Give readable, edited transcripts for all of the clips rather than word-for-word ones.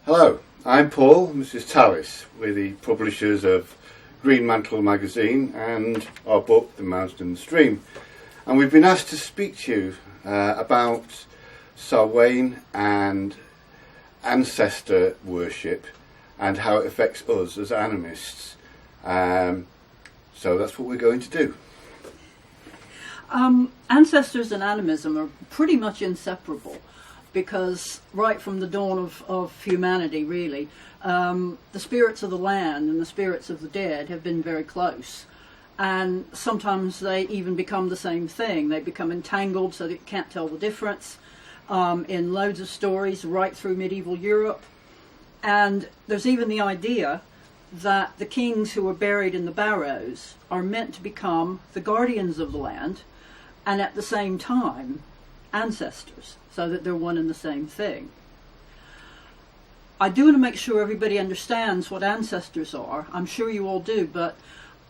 Hello, I'm Paul, Mrs. Tallis. We're the publishers of Green Mantle magazine and our book, The Mountain and the Stream. And we've been asked to speak to you about Samhain and ancestor worship and how it affects us as animists. So that's what we're going to do. Ancestors and animism are pretty much inseparable, because right from the dawn of humanity, really, the spirits of the land and the spirits of the dead have been very close. And sometimes they even become the same thing. They become entangled so that you can't tell the difference in loads of stories right through medieval Europe. And there's even the idea that the kings who are buried in the barrows are meant to become the guardians of the land and at the same time ancestors, so that they're one and the same thing. I do want to make sure everybody understands what ancestors are. I'm sure you all do, but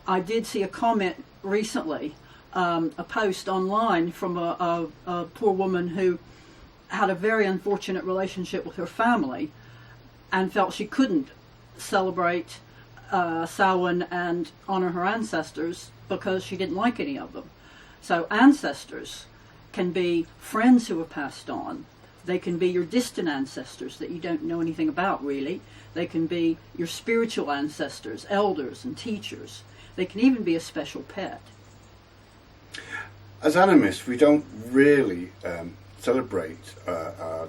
I did see a comment recently, a post online from a poor woman who had a very unfortunate relationship with her family and felt she couldn't celebrate Samhain and honor her ancestors because she didn't like any of them. So ancestors can be friends who have passed on. They can be your distant ancestors that you don't know anything about, really. They can be your spiritual ancestors, elders and teachers. They can even be a special pet. As animists, we don't really celebrate our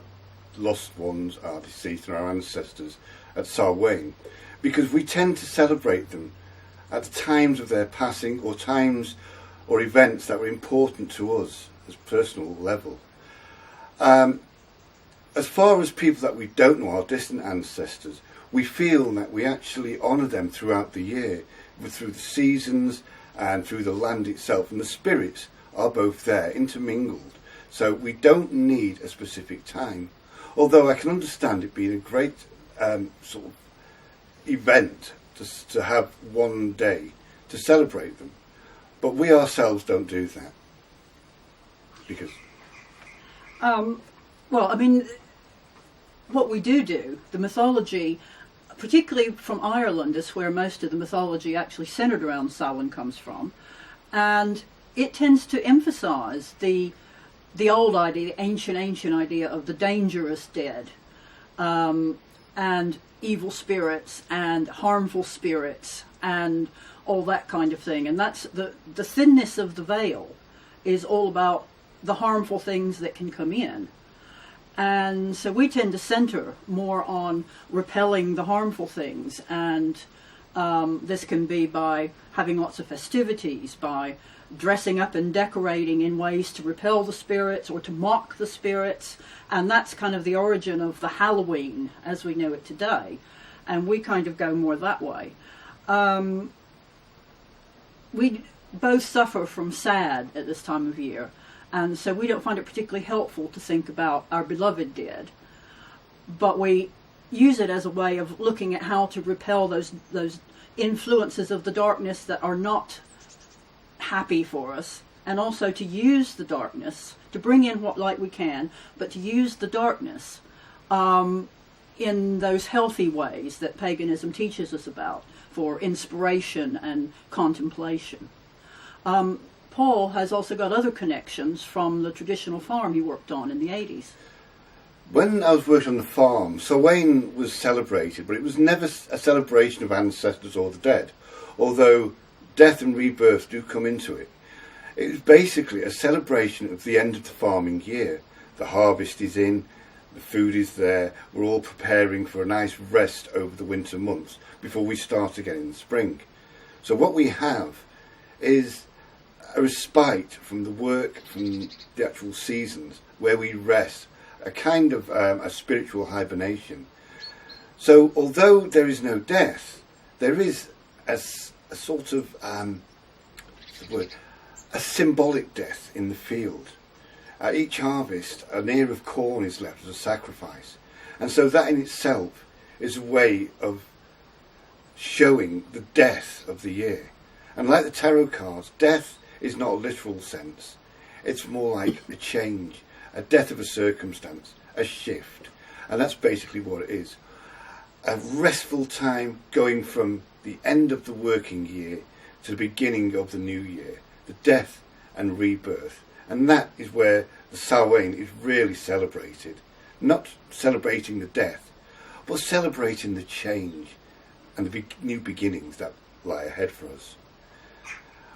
lost ones, our deceased and our ancestors at Samhain, because we tend to celebrate them at the times of their passing or times or events that were important to us as personal level. As far as people that we don't know, our distant ancestors, we feel that we actually honour them throughout the year, through the seasons and through the land itself, and the spirits are both there, intermingled. So we don't need a specific time, although I can understand it being a great sort of event to have one day to celebrate them. But we ourselves don't do that. Because? Well, I mean, what we do, the mythology, particularly from Ireland, is where most of the mythology actually centred around Samhain comes from. And it tends to emphasise the old idea, the ancient idea of the dangerous dead, and evil spirits and harmful spirits and all that kind of thing. And that's the thinness of the veil is all about the harmful things that can come in. And so we tend to centre more on repelling the harmful things, and this can be by having lots of festivities, by dressing up and decorating in ways to repel the spirits or to mock the spirits, and that's kind of the origin of the Halloween as we know it today, and we kind of go more that way. We both suffer from SAD at this time of year, and so we don't find it particularly helpful to think about our beloved dead, but we use it as a way of looking at how to repel those influences of the darkness that are not happy for us, and also to use the darkness to bring in what light we can, but to use the darkness in those healthy ways that paganism teaches us about, for inspiration and contemplation. Paul has also got other connections from the traditional farm he worked on in the 80s. When I was working on the farm, Samhain was celebrated, but it was never a celebration of ancestors or the dead, although death and rebirth do come into it. It was basically a celebration of the end of the farming year. The harvest is in, the food is there, we're all preparing for a nice rest over the winter months before we start again in the spring. So what we have is a respite from the work, from the actual seasons, where we rest, a kind of a spiritual hibernation. So although there is no death, there is a sort of a symbolic death in the field. At each harvest, an ear of corn is left as a sacrifice, and so that in itself is a way of showing the death of the year. And like the tarot cards, death is not a literal sense. It's more like a change, a death of a circumstance, a shift, and that's basically what it is. a restful time going from the end of the working year to the beginning of the new year, the death and rebirth. And that is where the Samhain is really celebrated. Not celebrating the death, but celebrating the change and the new beginnings that lie ahead for us.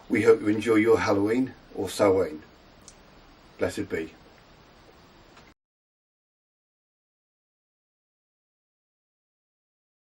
We hope you enjoy your Halloween or Samhain. Blessed be.